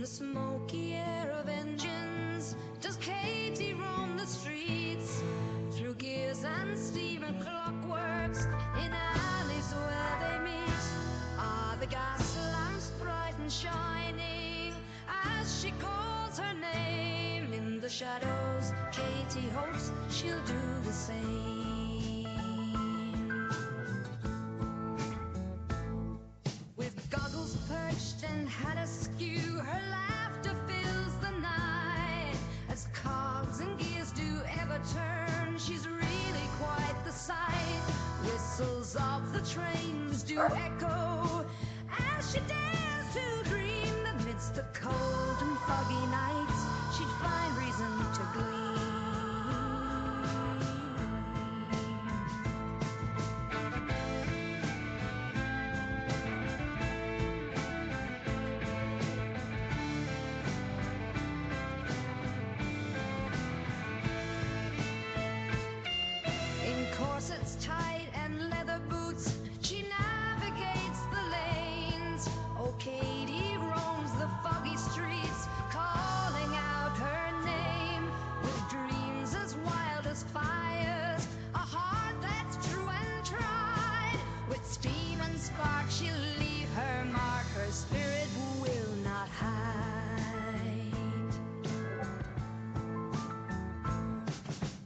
the smoky air of engines does Katie roam the streets, through gears and steam and clockworks, in alleys where they meet. Are the gas lamps bright and shining as she calls her name? In the shadows, Katie hopes she'll do the same. With goggles perched and hat askew, her laughter fills the night. As cogs and gears do ever turn, she's really quite the sight. Whistles of the trains do echo as she dares to dream that midst the cold and foggy nights she'd find reason to gleam. In corsets tight and leather boots, she navigates the lanes. Oh, Katie roams the foggy streets, calling out her name. With dreams as wild as fires, a heart that's true and tried. With steam and spark she'll leave her mark, her spirit will not hide.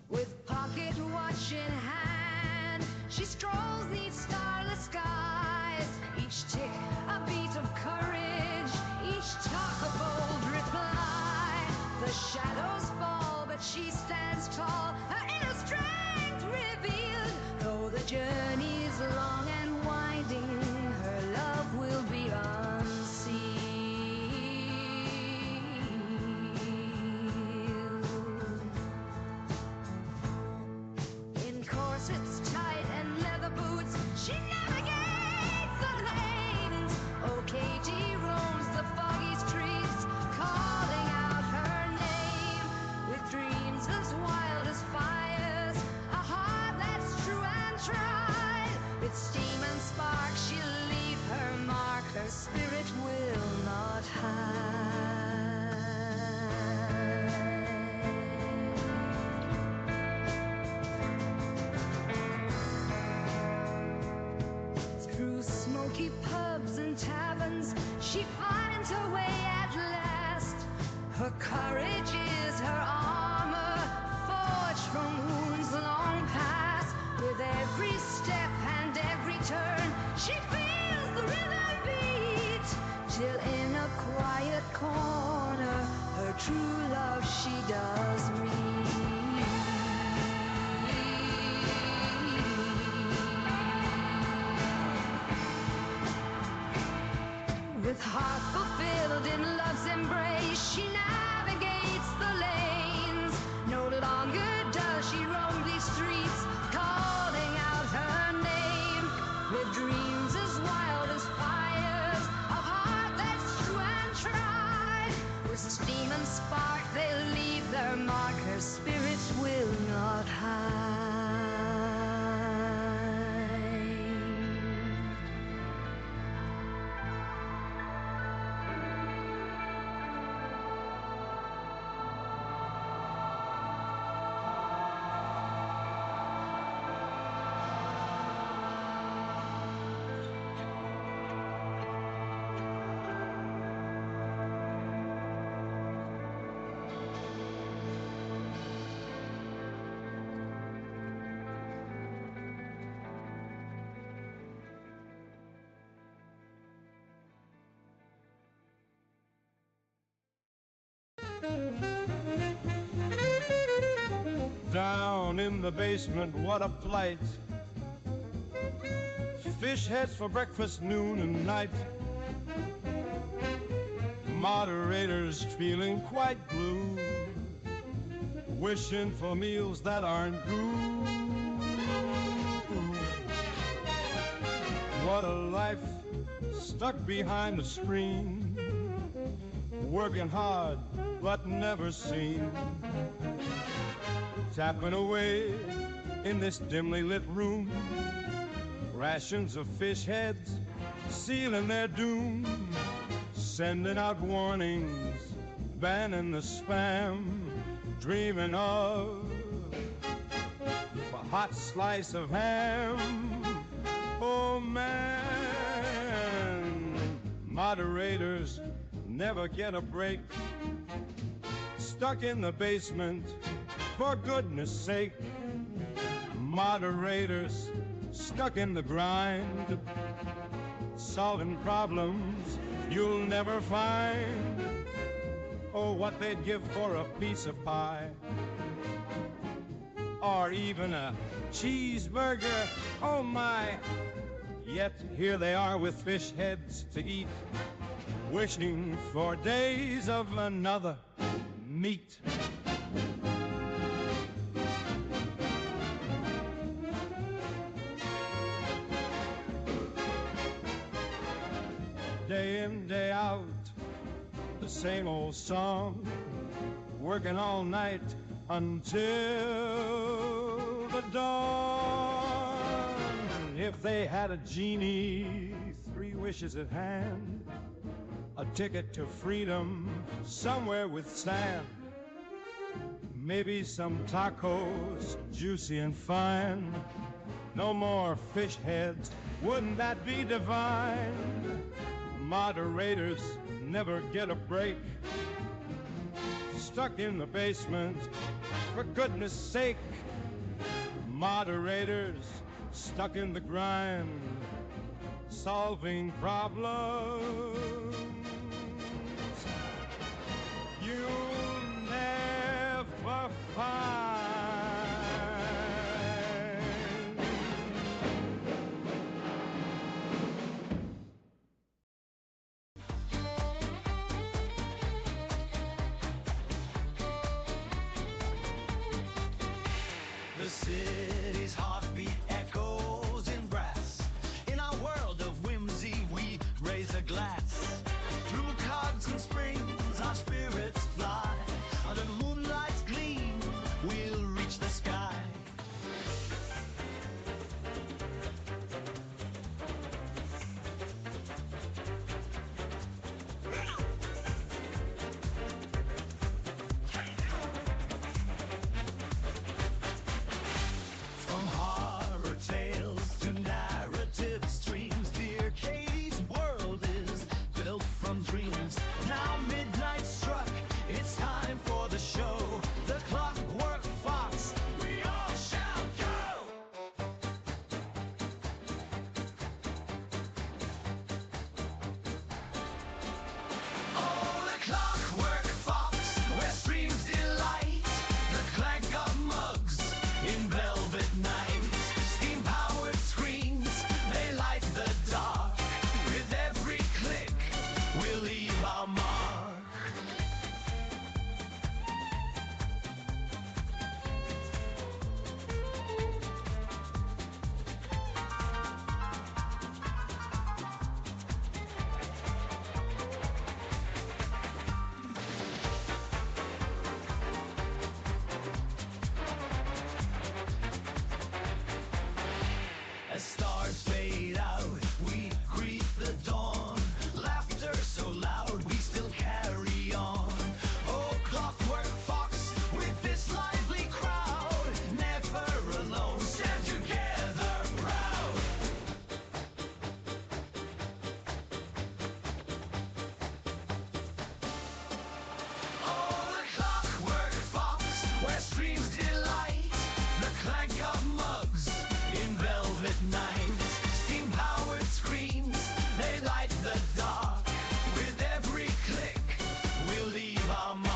With pocket watch in hand, she strolls these starless skies. Each tick a beat of courage, each talk a bold reply. The shadows fall, but she stands tall, her inner strength revealed. Though the journey's long and winding, her love will be unsealed. In corsets tight and leather boots, she navigates the lanes. Oh, Katie roams the foggy streets, calling out her name. With dreams as wild as fires, a heart that's true and tried. With steam and spark she'll leave her mark, her spirit will not hide. Through smoky pubs and taverns she finds her way at last. Her courage is her armor, forged from wounds long past. With every step and every turn she feels the rhythm beat, till in a quiet corner her true love she does meet. With heart fulfilled in love's embrace, she navigates the lanes. No longer does she roam these streets, calling out her name. With dreams as wild as fires, a heart that's true and tried. With steam and spark they'll leave their mark, her spirits will not hide. Down in the basement, what a plight. Fish heads for breakfast, noon and night. Moderators feeling quite blue, wishing for meals that aren't good. What a life stuck behind the screen, working hard but never seen. Tapping away in this dimly lit room, rations of fish heads sealing their doom. sending out warnings, banning the spam, dreaming of a hot slice of ham. Oh man, moderators never get a break. Stuck in the basement, for goodness sake. Moderators stuck in the grind, solving problems you'll never find. Oh, what they'd give for a piece of pie, or even a cheeseburger, oh my. Yet here they are with fish heads to eat, wishing for days of another meat. Day in, day out, the same old song, working all night until the dawn. If they had a genie, 3 wishes at hand, a ticket to freedom somewhere with sand, maybe some tacos, juicy and fine, no more fish heads, wouldn't that be divine? Moderators never get a break, stuck in the basement, for goodness sake. Moderators stuck in the grind, solving problems you'll never find. The city's heartbeat echoes in brass. In our world of whimsy, we raise a glass. Through cogs and springs, our spirits fly. Under the moonlight's gleam, we'll reach the sky. From horror tales to narrative streams, dear Katie's world is built from dreams. Now midnight struck, it's time for the show. The Clockwork Fox, we all shall go! Oh, the Clockwork Fox, where streams delight. The clank of mugs in velvet night. Steam-powered screens, they light the dark. With every click, we'll leave our mark. As stars fade out, we greet the dawn. Laughter so loud, we still carry on. Oh, Clockwork Fox, with this lively crowd, never alone, stand together proud. Oh, the Clockwork Fox, where streams delight. The clank of mugs in velvet night. Steam-powered screens, they light the dark. With every click, we'll leave our mark.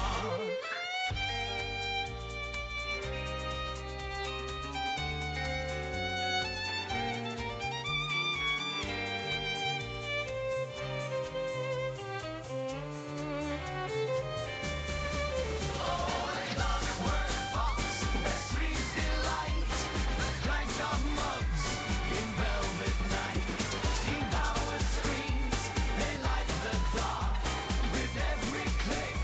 Oh, the Clockwork Fox, where streams delight. The clank of mugs in velvet night. Steam-powered screens, they light the dark. With every click,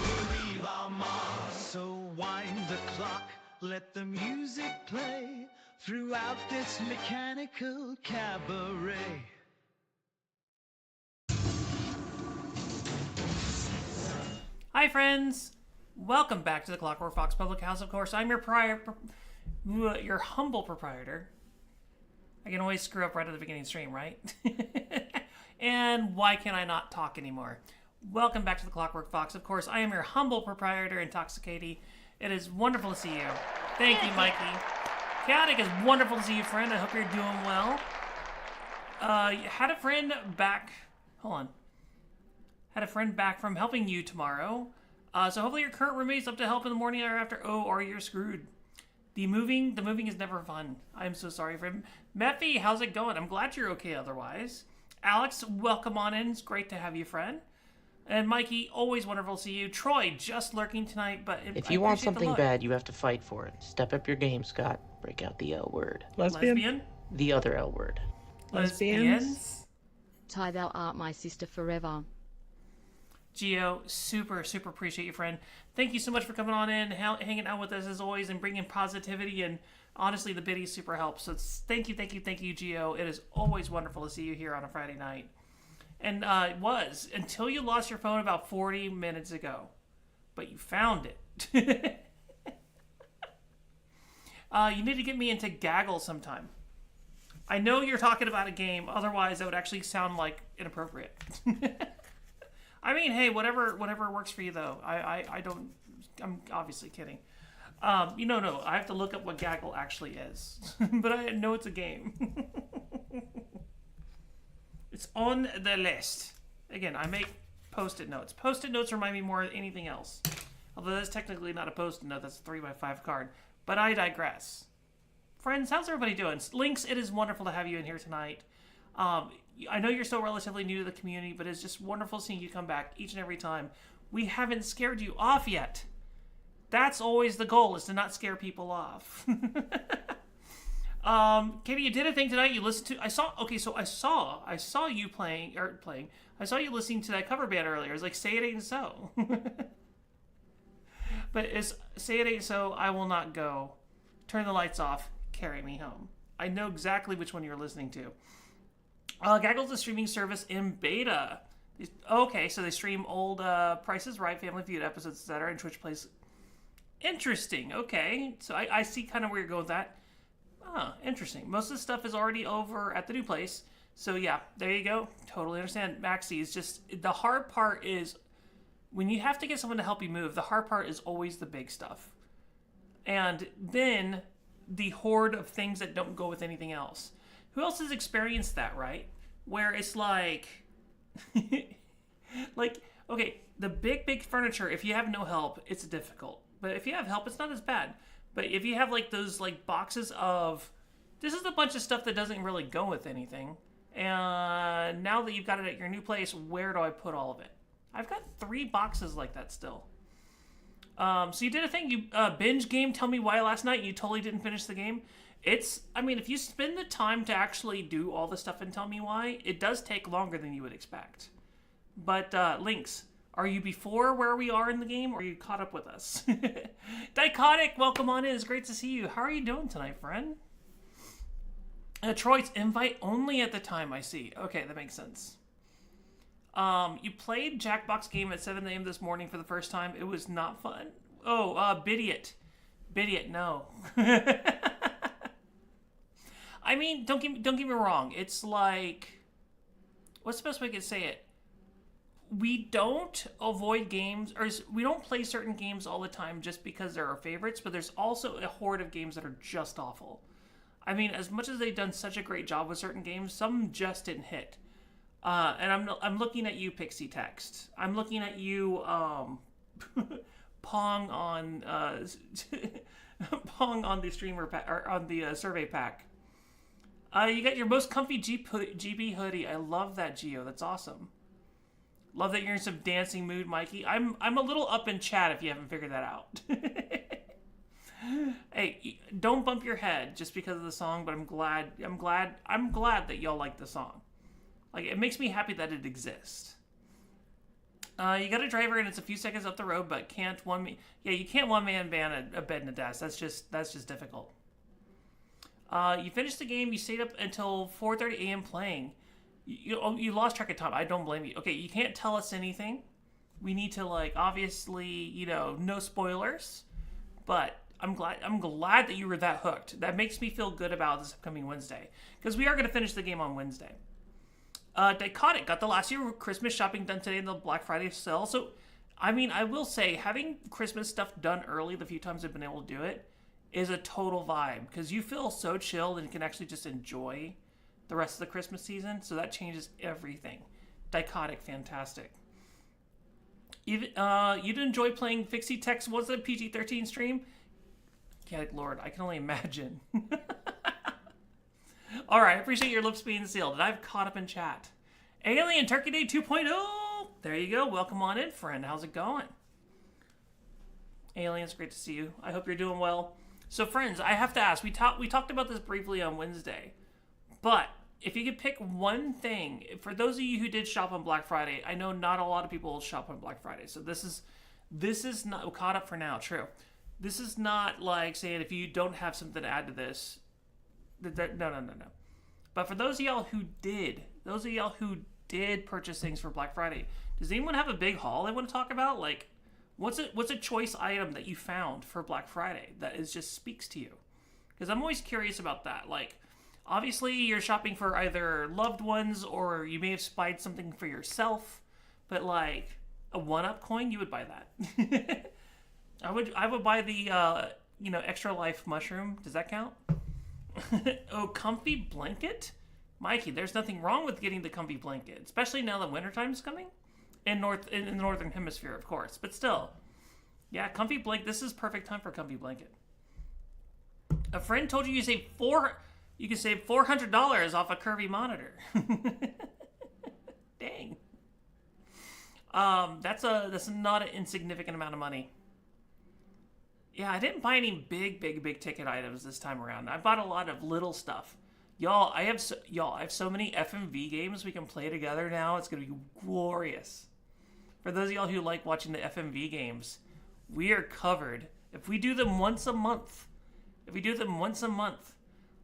we'll leave our mark. So wind the clock, let the music play throughout this mechanical cabaret. Hi, friends. Welcome back to the Clockwork Fox Public House. Of course, I'm your humble proprietor. I can always screw up right at the beginning of the stream, right? And why can I not talk anymore? Welcome back to the Clockwork Fox. Of course, I am your humble proprietor, Intoxicatey. It is wonderful to see you. Thank you, Mikey. Chaotic, is wonderful to see you, friend. I hope you're doing well. Had a friend back. Hold on. Had a friend back from helping you tomorrow. So hopefully your current roommate's up to help in the morning or after. Oh, or you're screwed. The moving is never fun. I'm so sorry for him. Meffy, how's it going? I'm glad you're okay otherwise. Alex, welcome on in. It's great to have you, friend. And Mikey, always wonderful to see you. Troy, just lurking tonight, but if you want something bad, you have to fight for it. Step up your game, Scott. Break out the L word. Lesbian? The other L word. Lesbians? Ty, thou art my sister forever. Gio, super appreciate you, friend. Thank you so much for coming on in, hanging out with us as always, and bringing positivity. And honestly, the biddies super help. So thank you, Gio. It is always wonderful to see you here on a Friday night. And it was until you lost your phone about 40 minutes ago, but you found it. You need to get me into Gaggle sometime. I know you're talking about a game. Otherwise, that would actually sound like inappropriate. I mean, hey, whatever works for you, though. I don't. I'm obviously kidding. No. I have to look up what Gaggle actually is, but I know it's a game. It's on the list. Again, I make post-it notes. Post-it notes remind me more than anything else. Although that's technically not a post-it note. That's a 3x5 card. But I digress. Friends, how's everybody doing? Lynx, it is wonderful to have you in here tonight. I know you're still relatively new to the community, but it's just wonderful seeing you come back each and every time. We haven't scared you off yet. That's always the goal, is to not scare people off. Katie, you did a thing tonight. You listened to. I saw you playing. I saw you listening to that cover band earlier. It was like, "Say It Ain't So." But it's "Say It Ain't So." I will not go. Turn the lights off. Carry me home. I know exactly which one you're listening to. Gaggle's a streaming service in beta. Okay, so they stream old Price is Right, Family Feud episodes, etc. and Twitch plays. Interesting. Okay, so I see kind of where you're going with that. Interesting. Most of the stuff is already over at the new place. So yeah, there you go. Totally understand. Maxi is just, the hard part is when you have to get someone to help you move, the hard part is always the big stuff. And then the horde of things that don't go with anything else. Who else has experienced that, right? Where it's like, okay, the big furniture, if you have no help, it's difficult. But if you have help, it's not as bad. But if you have like those like boxes of, this is a bunch of stuff that doesn't really go with anything. And now that you've got it at your new place, where do I put all of it? I've got 3 boxes like that still. So you did a thing, you binge game, Tell Me Why last night, and you totally didn't finish the game. If you spend the time to actually do all the stuff and Tell Me Why, it does take longer than you would expect. But Lynx, are you before where we are in the game, or are you caught up with us? Dichotic, welcome on in. It's great to see you. How are you doing tonight, friend? Troy's invite only at the time, I see. Okay, that makes sense. You played Jackbox game at 7 a.m. this morning for the first time. It was not fun. Oh, Bidiot. Bidiot, no. I mean, don't get me wrong. It's like, what's the best way I could say it? We don't avoid games, or we don't play certain games all the time just because they're our favorites, but there's also a horde of games that are just awful. I mean, as much as they've done such a great job with certain games, some just didn't hit. And I'm looking at you, Pixie Text. I'm looking at you, Pong on Pong on the streamer or on the survey pack. You got your most comfy GB hoodie. I love that, Geo. That's awesome. Love that you're in some dancing mood, Mikey. I'm a little up in chat if you haven't figured that out. Hey, don't bump your head just because of the song, but I'm glad that y'all like the song. Like, it makes me happy that it exists. You got a driver and it's a few seconds up the road, but you can't one-man ban a bed and a desk. That's just difficult. You finished the game, you stayed up until 4:30 a.m. playing. You lost track of time. I don't blame you. Okay, you can't tell us anything. We need to, like, obviously, you know, no spoilers, but I'm glad that you were that hooked. That makes me feel good about this upcoming Wednesday, because we are going to finish the game on Wednesday. Dichotic got the last year Christmas shopping done today in the Black Friday sale. So, I mean, I will say, having Christmas stuff done early the few times I've been able to do it is a total vibe, because you feel so chilled and can actually just enjoy the rest of the Christmas season. So that changes everything. Dichotic, fantastic. Even, you'd enjoy playing Fixie Text. Was it a PG-13 stream? Yeah, Lord, I can only imagine. All right, I appreciate your lips being sealed. And I've caught up in chat. Alien Turkey Day 2.0. There you go. Welcome on in, friend. How's it going? Aliens, great to see you. I hope you're doing well. So, friends, I have to ask. We talked about this briefly on Wednesday. But if you could pick one thing, for those of you who did shop on Black Friday, I know not a lot of people shop on Black Friday. So this is not caught up for now. True. This is not like saying if you don't have something to add to this. No. But for those of y'all who did purchase things for Black Friday, does anyone have a big haul they want to talk about? Like, what's a choice item that you found for Black Friday that just speaks to you? Because I'm always curious about that. Like, obviously you're shopping for either loved ones or you may have spied something for yourself. But like a 1-up coin, you would buy that. I would buy the extra life mushroom. Does that count? Oh, comfy blanket? Mikey, there's nothing wrong with getting the comfy blanket, especially now that wintertime's coming. In the northern hemisphere, of course. But still. Yeah, comfy blanket. This is perfect time for comfy blanket. A friend told you you can save $400 off a curvy monitor. Dang. That's not an insignificant amount of money. Yeah, I didn't buy any big ticket items this time around. I bought a lot of little stuff. Y'all, I have so many FMV games we can play together now. It's gonna be glorious. For those of y'all who like watching the FMV games, we are covered. If we do them once a month,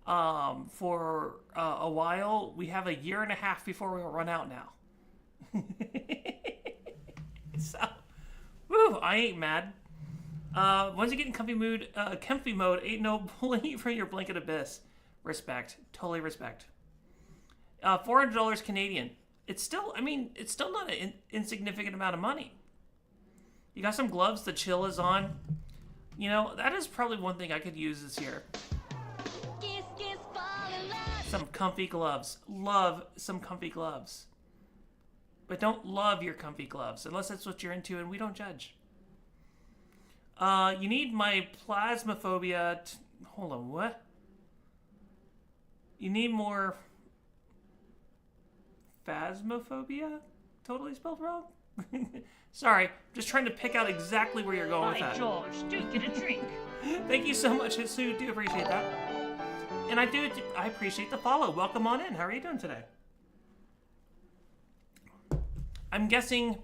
for a while, we have a year and a half before we run out now. So, woo, I ain't mad. Once you get in comfy mode, ain't no pulling you from your blanket abyss. Respect. Totally respect. $400 Canadian. It's still not an insignificant amount of money. You got some gloves, the chill is on. You know, that is probably one thing I could use this year. Some comfy gloves. Love some comfy gloves. But don't love your comfy gloves, unless that's what you're into, and we don't judge. You need my plasmophobia. Hold on, what? You need more phasmophobia? Totally spelled wrong? Sorry, just trying to pick out exactly where you're going with that. George, do get a drink. Thank you so much, Hisu. Do appreciate that. And I appreciate the follow. Welcome on in. How are you doing today? I'm guessing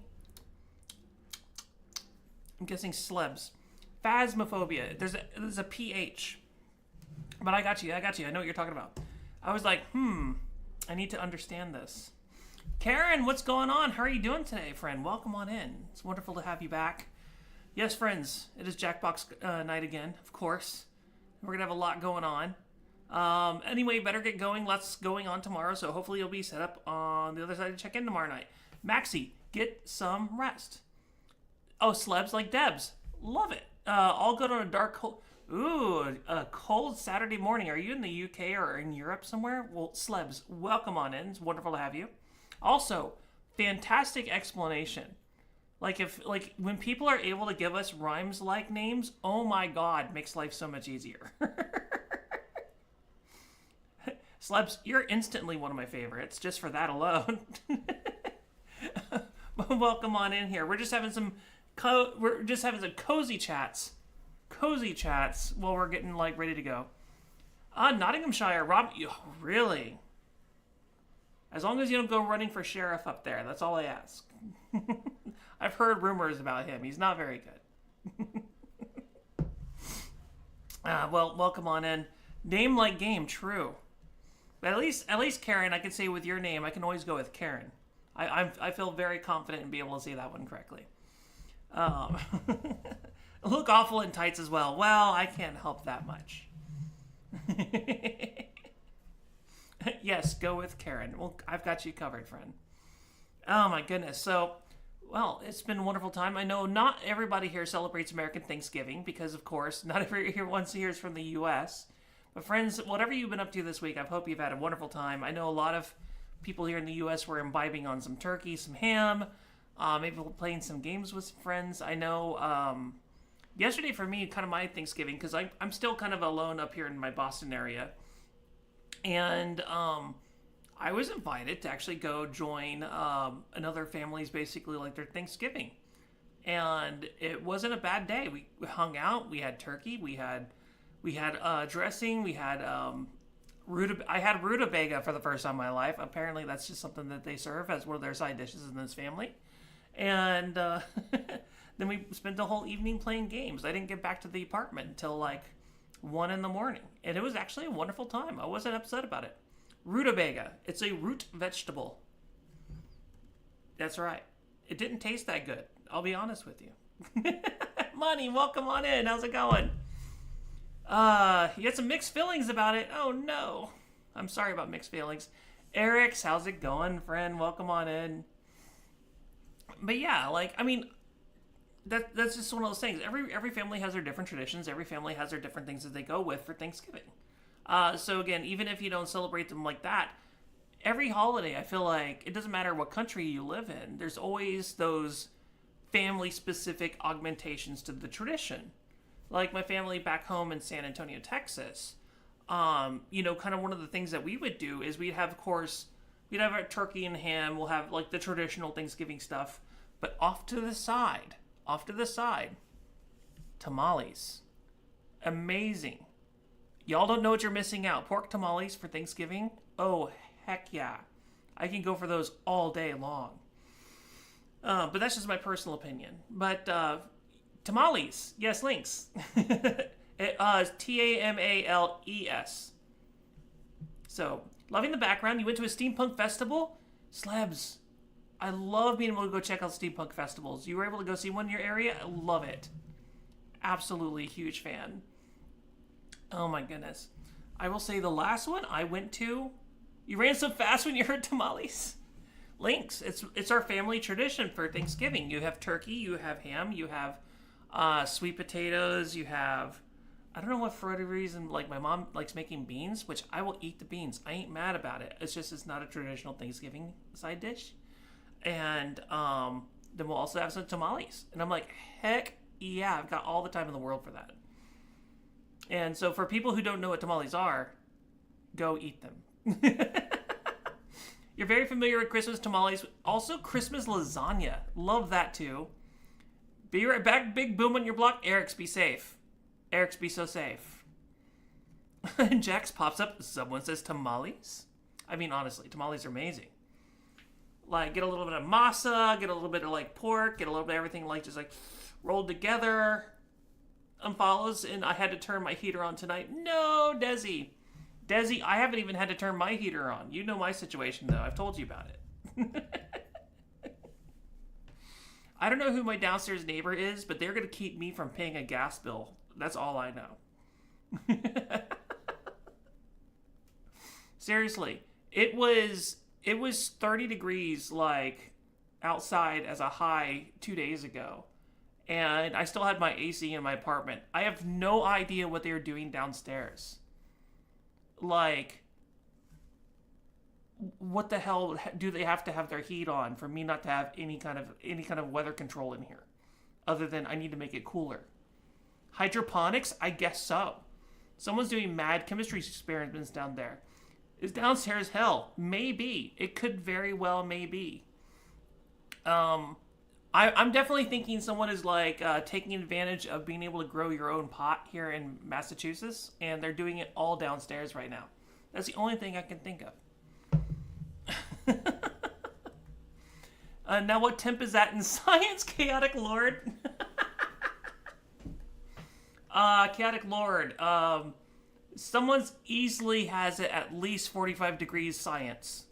slebs. Phasmophobia. There's a PH. But I got you. I know what you're talking about. I was like, I need to understand this. Karen, what's going on? How are you doing today, friend? Welcome on in. It's wonderful to have you back. Yes, friends, it is Jackbox night again, of course. We're going to have a lot going on. Anyway, better get going. Lots going on tomorrow, so hopefully you'll be set up on the other side to check in tomorrow night. Maxie, get some rest. Oh, slebs like Debs. Love it. All good on a dark, a cold Saturday morning. Are you in the UK or in Europe somewhere? Well, slebs, welcome on in. It's wonderful to have you. Also, fantastic explanation. Like when people are able to give us rhymes-like names, oh my god, makes life so much easier. Slebs, you're instantly one of my favorites, just for that alone. Welcome on in here. We're just having some cozy chats while we're getting ready to go. Nottinghamshire, Rob, really? As long as you don't go running for sheriff up there, that's all I ask. I've heard rumors about him. He's not very good. Well, welcome on in. Name like game, true. But at least Karen, I can say with your name, I can always go with Karen. I feel very confident in being able to say that one correctly. Look awful in tights as well. Well, I can't help that much. Yes, go with Karen. Well, I've got you covered, friend. Oh my goodness. So, well, it's been a wonderful time. I know not everybody here celebrates American Thanksgiving because, of course, not everyone here is from the U.S. But friends, whatever you've been up to this week, I hope you've had a wonderful time. I know a lot of people here in the U.S. were imbibing on some turkey, some ham, maybe playing some games with some friends. I know yesterday for me, kind of my Thanksgiving, because I'm still kind of alone up here in my Boston area. And I was invited to actually go join another family's basically like their Thanksgiving. And it wasn't a bad day. We hung out, we had turkey, we had dressing, we had I had rutabaga for the first time in my life. Apparently that's just something that they serve as one of their side dishes in this family. And then we spent the whole evening playing games. I didn't get back to the apartment until like 1 a.m. And it was actually a wonderful time. I wasn't upset about it. Rutabaga. It's a root vegetable. That's right. It didn't taste that good. I'll be honest with you. Money, welcome on in. How's it going? You had some mixed feelings about it. Oh no. I'm sorry about mixed feelings. Eric's, how's it going, friend? Welcome on in. But yeah, like, I mean, that's just one of those things. Every family has their different traditions. Every family has their different things that they go with for Thanksgiving. So again, even if you don't celebrate them like that, every holiday, I feel like, it doesn't matter what country you live in, there's always those family-specific augmentations to the tradition. Like my family back home in San Antonio, Texas, you know, kind of one of the things that we would do is we'd have, of course, we'd have our turkey and ham, we'll have like the traditional Thanksgiving stuff, but off to the side, tamales. Amazing. Y'all don't know what you're missing out. Pork tamales for Thanksgiving? Oh, heck yeah. I can go for those all day long. But that's just my personal opinion. But tamales. Yes, links. It's Tamales. So, loving the background. You went to a steampunk festival? Slebs. I love being able to go check out steampunk festivals. You were able to go see one in your area? I love it. Absolutely huge fan. Oh my goodness. I will say the last one I went to, you ran so fast when you heard tamales. Links. It's our family tradition for Thanksgiving. You have turkey, you have ham, you have sweet potatoes, you have, I don't know what for whatever reason, like my mom likes making beans, which I will eat the beans. I ain't mad about it. It's just it's not a traditional Thanksgiving side dish. And then we'll also have some tamales. And I'm like, heck yeah, I've got all the time in the world for that. And so for people who don't know what tamales are, go eat them. You're very familiar with Christmas tamales. Also Christmas lasagna. Love that too. Be right back. Big boom on your block. Eric's, be safe. Eric's, be so safe. And Jax pops up. Someone says tamales. I mean, honestly, tamales are amazing. Like, get a little bit of masa, get a little bit of, like, pork, get a little bit of everything, like, just, like, rolled together. Unfollows, and I had to turn my heater on tonight. No, Desi. Desi, I haven't even had to turn my heater on. You know my situation, though. I've told you about it. I don't know who my downstairs neighbor is, but they're going to keep me from paying a gas bill. That's all I know. Seriously. It was 30 degrees, like, outside as a high 2 days ago. And I still had my AC in my apartment. I have no idea what they were doing downstairs. Like, what the hell do they have to have their heat on for me not to have any kind of weather control in here? Other than I need to make it cooler. Hydroponics? I guess so. Someone's doing mad chemistry experiments down there. Is downstairs hell? Maybe. It could very well maybe. I'm definitely thinking someone is like taking advantage of being able to grow your own pot here in Massachusetts, and they're doing it all downstairs right now. That's the only thing I can think of. Now what temp is that in science, Chaotic Lord? Chaotic Lord. Someone's easily has it at least 45 degrees science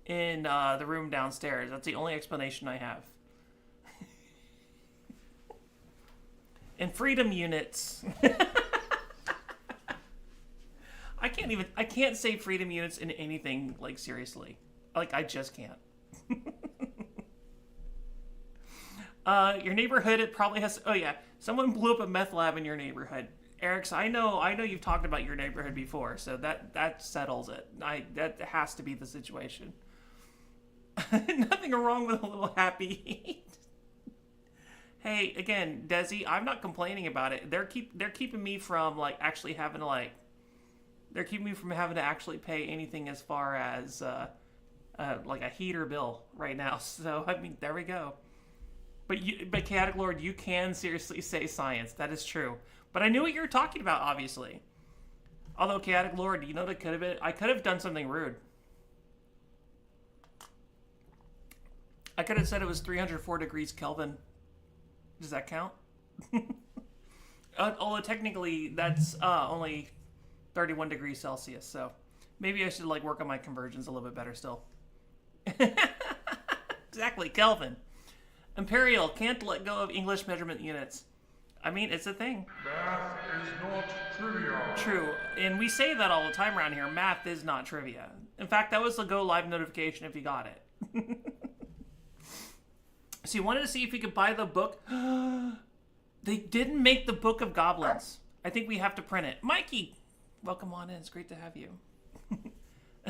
in the room downstairs. That's the only explanation I have. And freedom units. I can't say freedom units in anything, like, seriously. Like, I just can't. Your neighborhood, it probably has... Oh, yeah. Someone blew up a meth lab in your neighborhood. Eric, I know you've talked about your neighborhood before, so that settles it. That has to be the situation. Nothing wrong with a little happy. Hey, again, Desi, I'm not complaining about it. They're keeping me from, like, actually having to, like... They're keeping me from having to actually pay anything as far as, like, a heater bill right now. So, I mean, there we go. But Chaotic Lord, you can seriously say science. That is true. But I knew what you were talking about, obviously. Although, Chaotic Lord, you know what it could have been? I could have done something rude. I could have said it was 304 degrees Kelvin. Does that count? Although technically that's only 31 degrees Celsius, so maybe I should like work on my conversions a little bit better still. Exactly, Kelvin. Imperial can't let go of English measurement units. I mean, it's a thing. Math is not trivia. True, and we say that all the time around here. Math is not trivia. In fact, that was the Go Live notification if you got it. So you wanted to see if you could buy the book. They didn't make the Book of Goblins. I think we have to print it. Mikey, welcome on in. It's great to have you.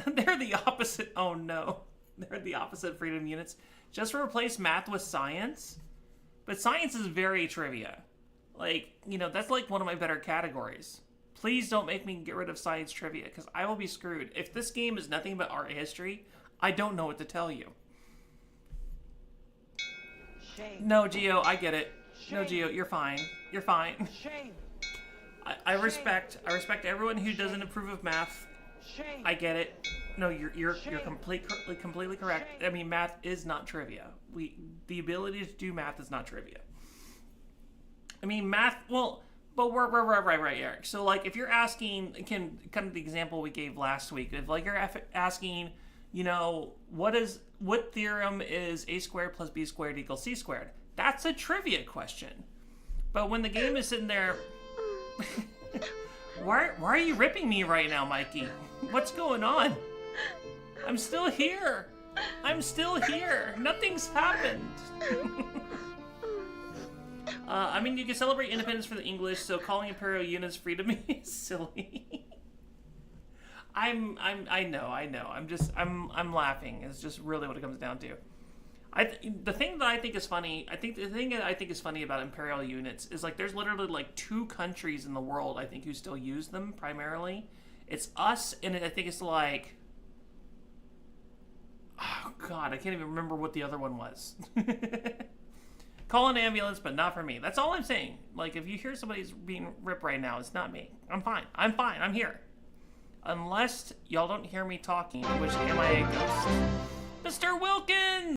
They're the opposite. Oh no. They're the opposite freedom units. Just replace math with science. But science is very trivia. Like, you know, that's like one of my better categories. Please don't make me get rid of science trivia, because I will be screwed. If this game is nothing but art history, I don't know what to tell you. Shame. No, Gio, I get it. No, Shame. Gio, you're fine. You're fine. Shame. I respect everyone who doesn't approve of math. Shame. I get it. No, you're Shame. completely correct. Shame. I mean, math is not trivia. The ability to do math is not trivia. I mean, math. Well, but we're right, Eric. So, like, if you're asking, kind of the example we gave last week, if like you're asking, you know, what theorem is a squared plus b squared equals c squared? That's a trivia question. But when the game is sitting there, why are you ripping me right now, Mikey? What's going on? I'm still here. Nothing's happened. I mean, you can celebrate independence for the English, so calling imperial units freedom is silly. I know. I'm laughing. It's just really what it comes down to. The thing that I think is funny about imperial units is like there's literally like 2 countries in the world I think who still use them primarily. It's us, and I think it's like, oh god, I can't even remember what the other one was. Call an ambulance, but not for me. That's all I'm saying. Like, if you hear somebody's being ripped right now, it's not me. I'm fine. I'm here. Unless y'all don't hear me talking, in which am I a ghost? Mr. Wilkins!